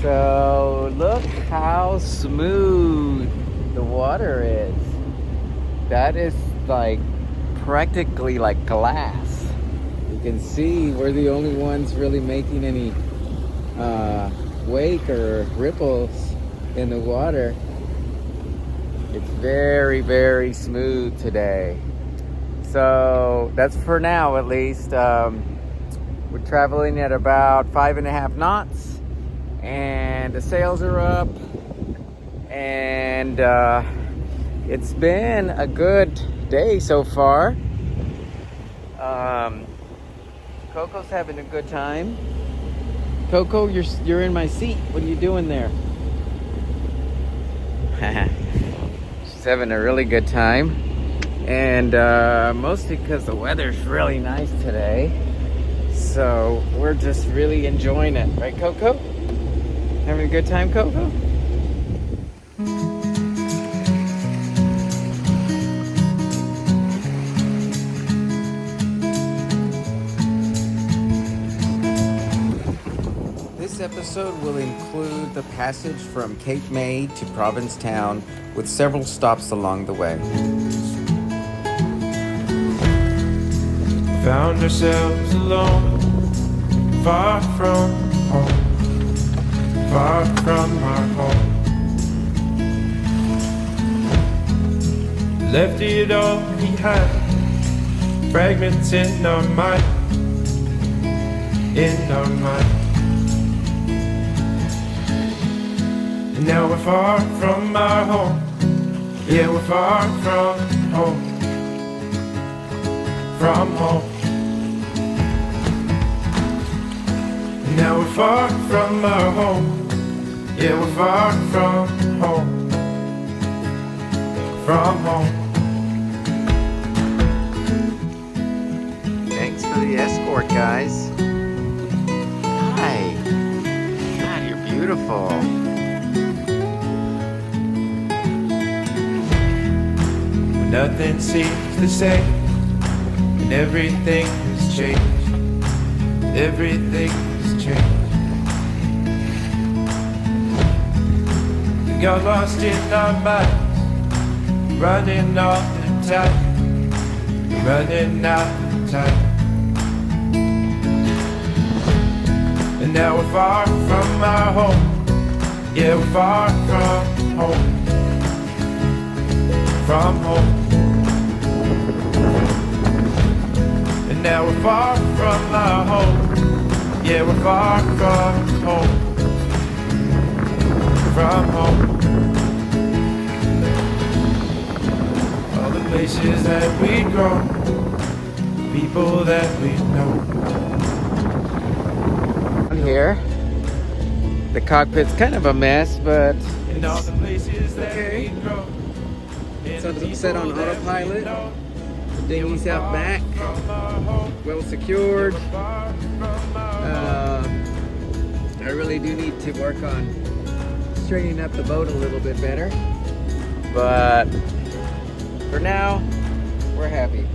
So look how smooth the water is. That is like practically like glass. You can see we're the only ones really making any wake or ripples in the water. It's very, very smooth today. So that's for now, at least. We're traveling at about 5.5 knots, and the sails are up, and it's been a good day so far. Coco's having a good time. Coco, you're in my seat. What are you doing there? She's having a really good time, and mostly because the weather's really nice today. So we're just really enjoying it, right, Coco? Having a good time, Coco? This episode will include the passage from Cape May to Provincetown with several stops along the way. Found ourselves alone, far from home, far from our home. Left it all behind, fragments in our mind, in our mind. And now we're far from our home, yeah, we're far from home, from home. Now we're far from our home, yeah, we're far from home, from home. Thanks for the escort, guys. Hi. God, you're beautiful. Nothing seems the same, and everything has changed. Everything has changed. We got lost in our minds, running all the time, running out of time. And now we're far from our home, yeah, we're far from home, from home. And now we're far from our home, yeah, we're far from home, from home. All the places that we grow, people that we know. Here, the cockpit's kind of a mess, but And all the places that okay. we grow. So it's set on autopilot. The dinghy's out back, well secured. I really do need to work on straightening up the boat a little bit better, but for now, we're happy.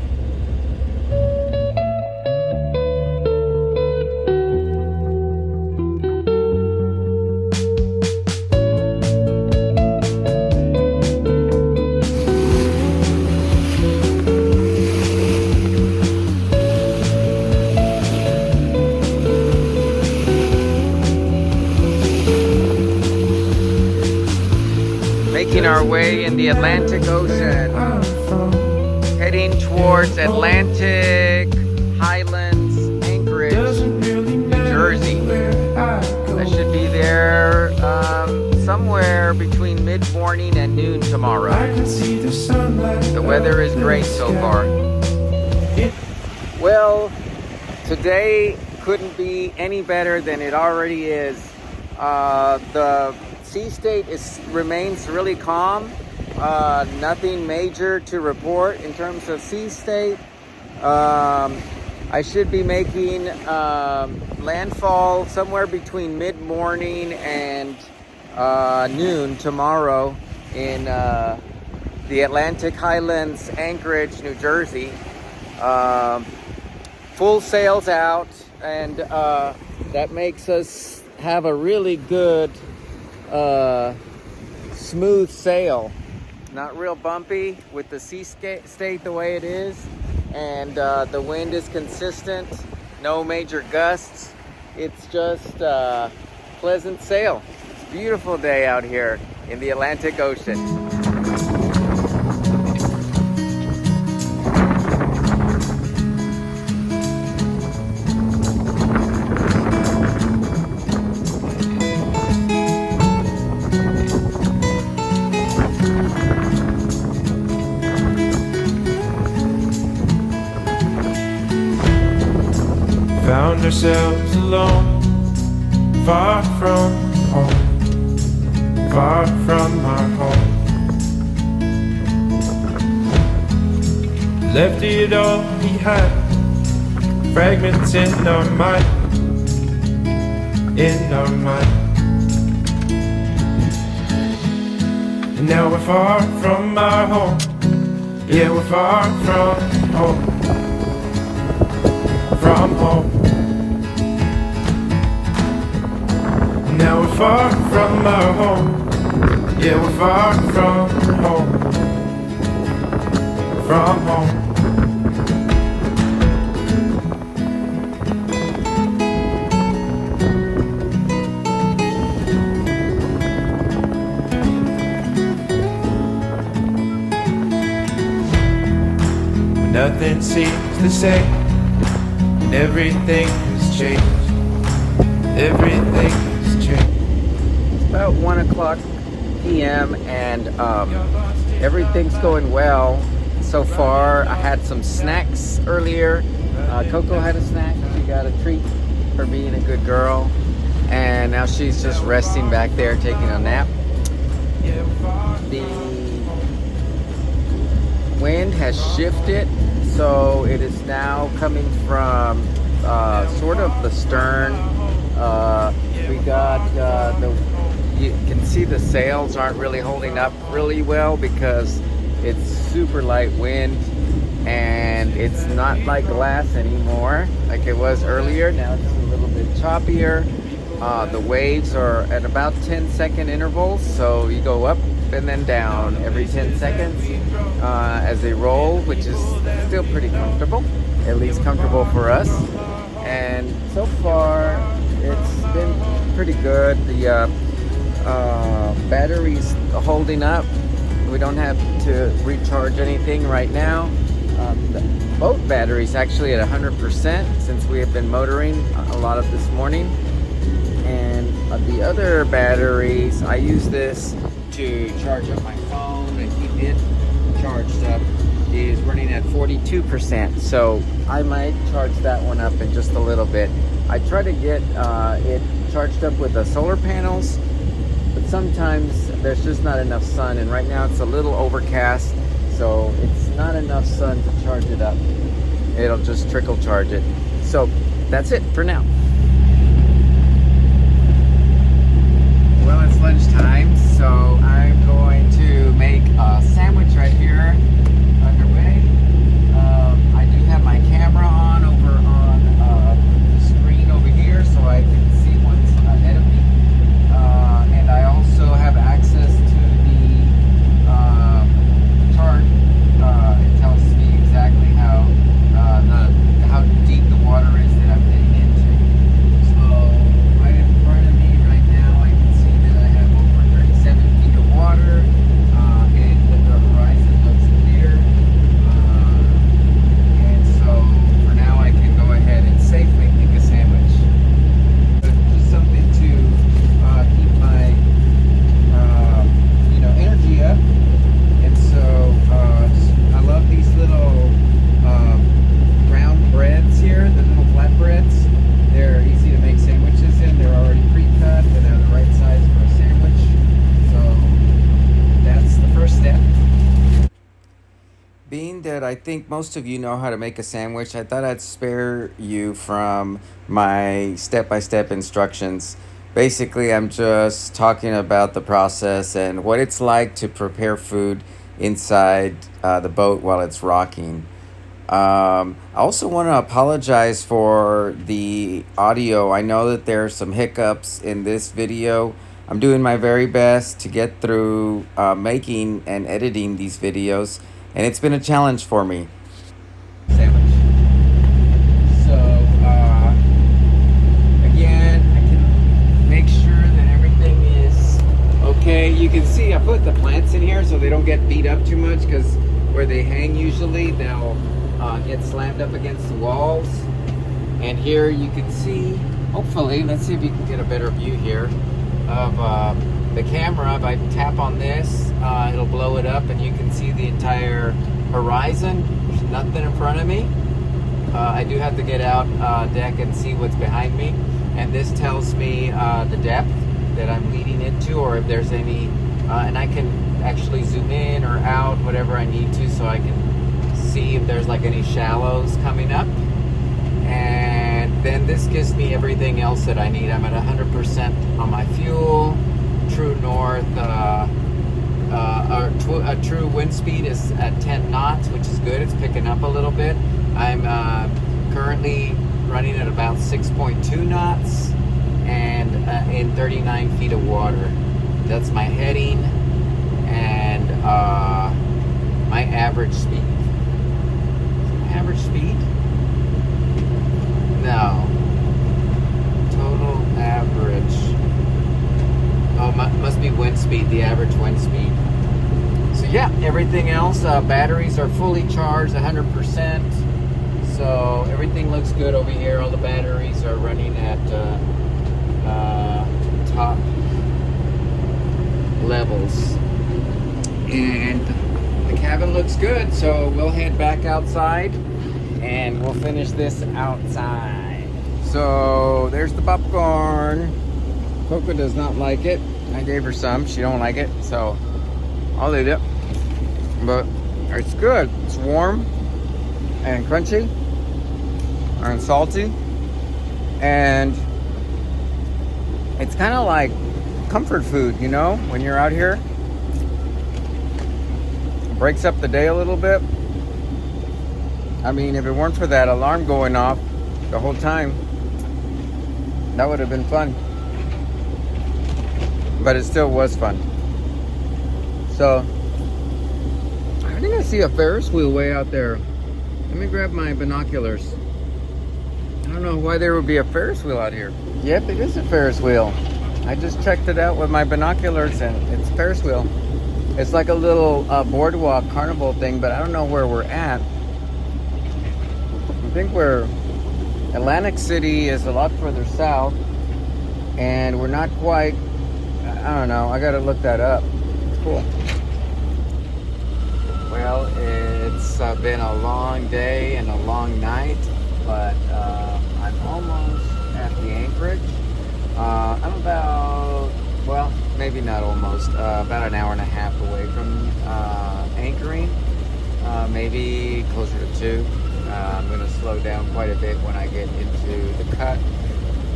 Making our way in the Atlantic Ocean, heading towards Atlantic Highlands, Anchorage, New Jersey. I should be there somewhere between mid-morning and noon tomorrow. The weather is great so far. Well, today couldn't be any better than it already is. The sea state remains really calm. Nothing major to report in terms of sea state. I should be making landfall somewhere between mid-morning and noon tomorrow in the Atlantic Highlands, Anchorage, New Jersey. Full sails out, and that makes us have a really good smooth sail. Not real bumpy with the sea state the way it is, and the wind is consistent, no major gusts. It's just pleasant sail. It's a beautiful day out here in the Atlantic Ocean. Found ourselves alone, far from home, far from our home. Left it all behind, fragments in our mind, in our mind. And now we're far from our home, yeah, we're far from home, from home. Now we're far from our home, yeah, we're far from home, from home. Nothing seems the same, and everything has changed, everything has changed. It's about 1 o'clock p.m. and everything's going well so far. I had some snacks earlier. Coco had a snack. She got a treat for being a good girl, and now she's just resting back there taking a nap. The wind has shifted, so it is now coming from sort of the stern. We got you can see the sails aren't really holding up really well because it's super light wind, and it's not like glass anymore like it was earlier. Now it's a little bit choppier. The waves are at about 10-second intervals, so you go up and then down every 10 seconds as they roll, which is still pretty comfortable, at least comfortable for us. And so far it's been pretty good. The battery's holding up. We don't have to recharge anything right now. The boat battery's actually at 100% since we have been motoring a lot of this morning. And the other batteries, I use this to charge up my phone and keep it charged up, is running at 42%. So I might charge that one up in just a little bit. I try to get it charged up with the solar panels, but sometimes there's just not enough sun, and right now it's a little overcast, so it's not enough sun to charge it up. It'll just trickle charge it. So that's it for now. Well, it's lunchtime, so I'm going to make a sandwich right here underway. I do have my camera on over on the screen over here, so I can see what's ahead of me. And I also have access to the chart. It tells me exactly how deep the water is that I'm getting into. So right in front of me right now, I can see that I have over 37 feet of water, and the horizon looks clear. And so for now, I can go ahead and safely make a sandwich. But just something to keep my energy up. And so I love these little round breads here, the little flatbreads. They're easy to make sandwiches in. They're already pre-cut and they're the right size for a sandwich. So that's the first step. Being that I think most of you know how to make a sandwich, I thought I'd spare you from my step-by-step instructions. Basically, I'm just talking about the process and what it's like to prepare food inside the boat while it's rocking. I also want to apologize for the audio. I know that there are some hiccups in this video. I'm doing my very best to get through making and editing these videos, and it's been a challenge for me. Sandwich. So, again, I can make sure that everything is okay. You can see I put the plants in here so they don't get beat up too much, because where they hang usually, they'll get slammed up against the walls. And here you can see, hopefully, let's see if you can get a better view here of the camera. If I tap on this, it'll blow it up and you can see the entire horizon. There's nothing in front of me. I do have to get out deck and see what's behind me, and this tells me the depth that I'm leading into, or if there's any, and I can actually zoom in or out, whatever I need to, so I can see if there's like any shallows coming up. And then this gives me everything else that I need. I'm at 100% on my fuel. True north, a true wind speed is at 10 knots, which is good. It's picking up a little bit. I'm currently running at about 6.2 knots and in 39 feet of water. That's my heading and my average speed. Average speed? No. Total average. Oh, must be wind speed, the average wind speed. So yeah, everything else, batteries are fully charged, 100%. So everything looks good over here. All the batteries are running at top levels. And the cabin looks good, so we'll head back outside and we'll finish this outside. So there's the popcorn. Coco does not like it. I gave her some. She don't like it, so I'll eat it. But it's good. It's warm and crunchy and salty, and it's kind of like comfort food, you know, when you're out here. It breaks up the day a little bit. I mean, if it weren't for that alarm going off the whole time, that would have been fun. But it still was fun. So, I think I see a Ferris wheel way out there. Let me grab my binoculars. I don't know why there would be a Ferris wheel out here. Yep, it is a Ferris wheel. I just checked it out with my binoculars and it's a Ferris wheel. It's like a little boardwalk carnival thing, but I don't know where we're at. I think Atlantic City is a lot further south, and we're not quite, I don't know, I gotta look that up. It's cool. Well, it's been a long day and a long night, but I'm almost at the anchorage. I'm about, well, maybe not almost, about an hour and a half away from anchoring, maybe closer to 2. I'm going to slow down quite a bit when I get into the cut.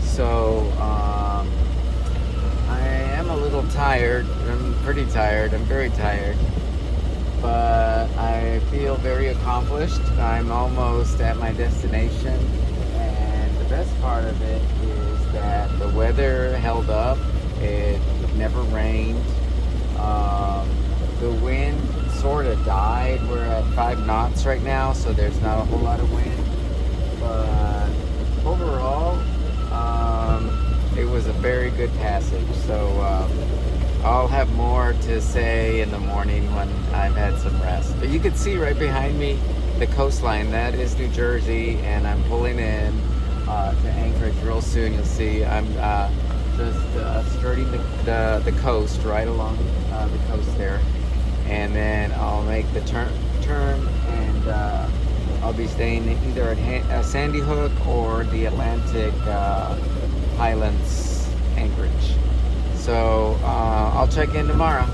So I am a little tired. I'm pretty tired. I'm very tired. But I feel very accomplished. I'm almost at my destination. And the best part of it is that the weather held up. It never rained. The wind sort of died. We're at 5 knots right now, so there's not a whole lot of wind. But overall, it was a very good passage. So I'll have more to say in the morning when I've had some rest. But you can see right behind me the coastline. That is New Jersey, and I'm pulling in to Anchorage real soon. You'll see I'm just skirting the coast, right along the coast there. And then I'll make the turn and I'll be staying either at Sandy Hook or the Atlantic Highlands Anchorage. So I'll check in tomorrow.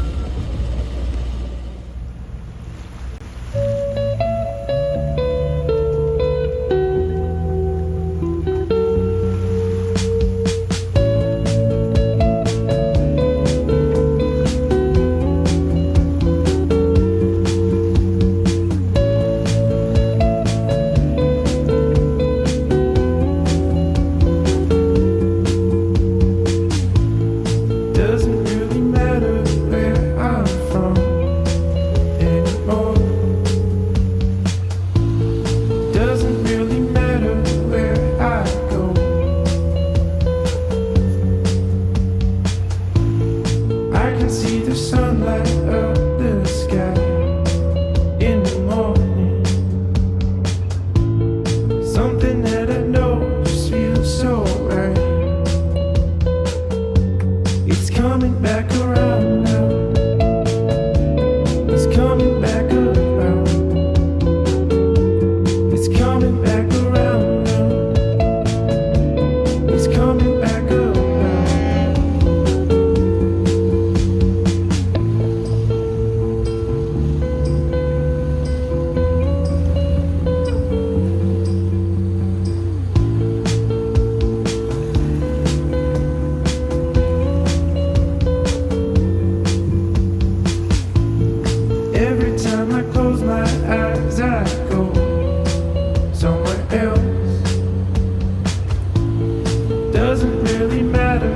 really matter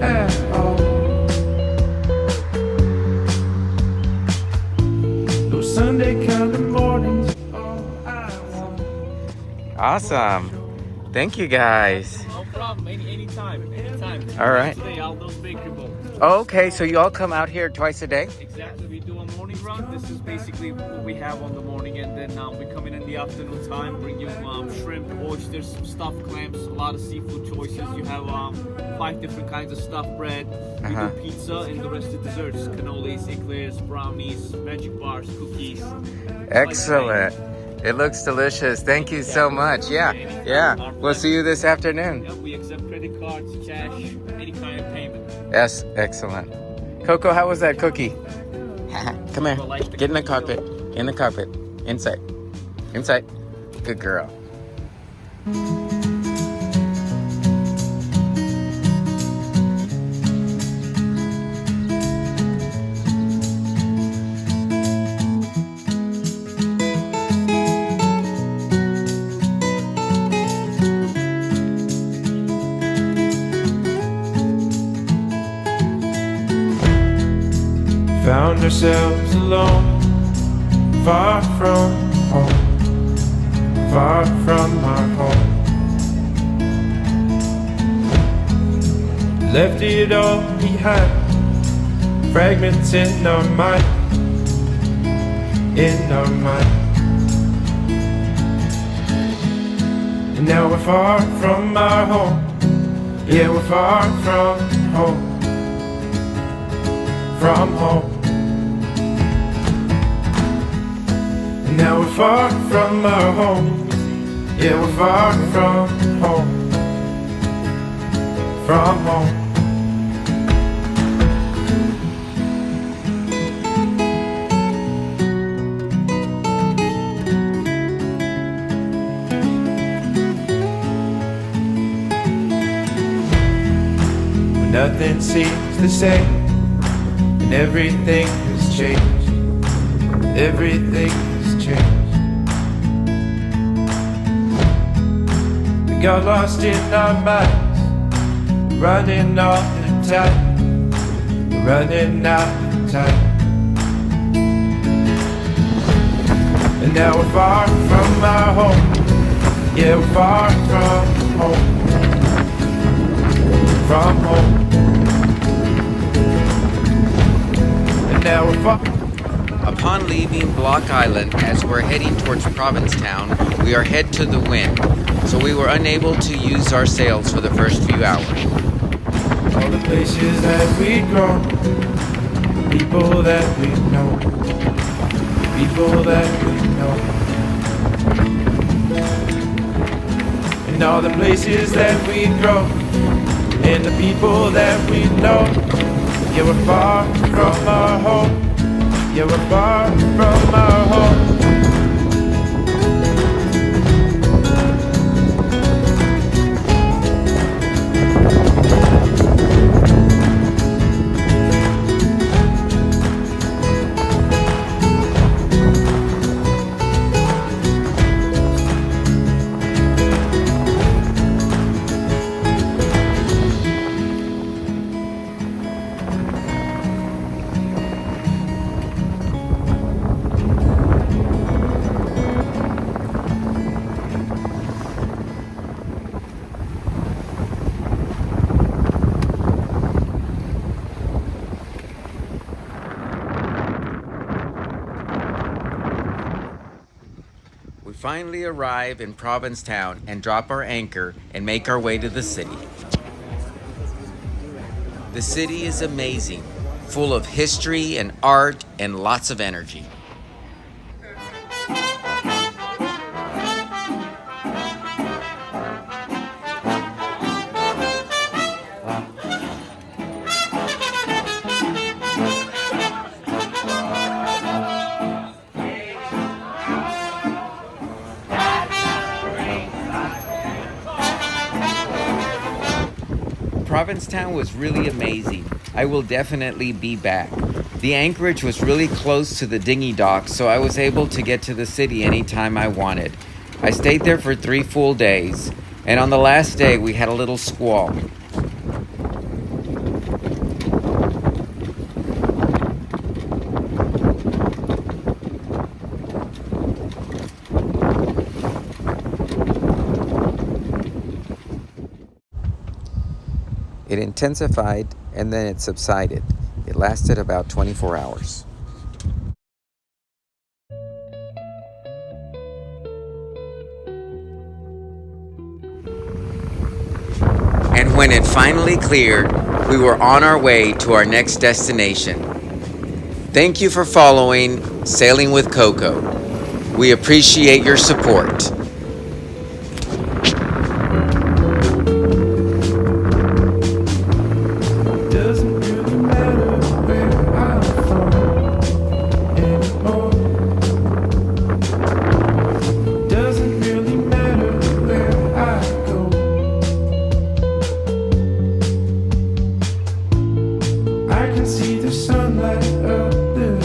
at all. Those Sunday kind of mornings, all I want. Awesome. Thank you guys. No problem. Anytime. All right. Today, all those bakery bowls. Okay, so you all come out here twice a day? Exactly. We do a morning run. This is basically what we have on the morning, and then we come in the afternoon time. Bring you shrimp, oysters, some stuffed clams, a lot of seafood choices. You have 5 different kinds of stuffed bread. We do pizza, and the rest of desserts: cannolis, eclairs, brownies, magic bars, cookies. Excellent. It looks delicious. Thank you so much. Yeah. We'll see you this afternoon. Yep, we accept credit cards, cash, any kind of payment. Yes, excellent. Coco, how was that cookie? Come here. Get in the carpet. In the carpet. Inside. Inside. Good girl. Found ourselves alone, far from home, far from our home. Left it all behind, fragments in our mind, in our mind. And now we're far from our home, yeah, we're far from home, from home. Now we're far from our home, yeah, we're far from home, from home. When nothing seems the same, and everything has changed, everything changed. We got lost in our minds, running all the time, running out of time. And now we're far from our home, yeah, we're far from home, from home. And now we're far. Upon leaving Block Island, as we're heading towards Provincetown, we are head to the wind, so we were unable to use our sails for the first few hours. All the places that we'd grown, people that we know, people that we know. And all the places that we'd grown, and the people that we know. Yeah, we're far from our home. Yeah, we're far from our home. We finally arrive in Provincetown and drop our anchor and make our way to the city. The city is amazing, full of history and art and lots of energy. Provincetown was really amazing. I will definitely be back. The anchorage was really close to the dinghy dock, so I was able to get to the city anytime I wanted. I stayed there for 3 full days, and on the last day we had a little squall. It intensified and then it subsided. It lasted about 24 hours. And when it finally cleared, we were on our way to our next destination. Thank you for following Sailing with Coco. We appreciate your support. Doesn't really matter where I'm from anymore. Doesn't really matter where I go. I can see the sunlight up the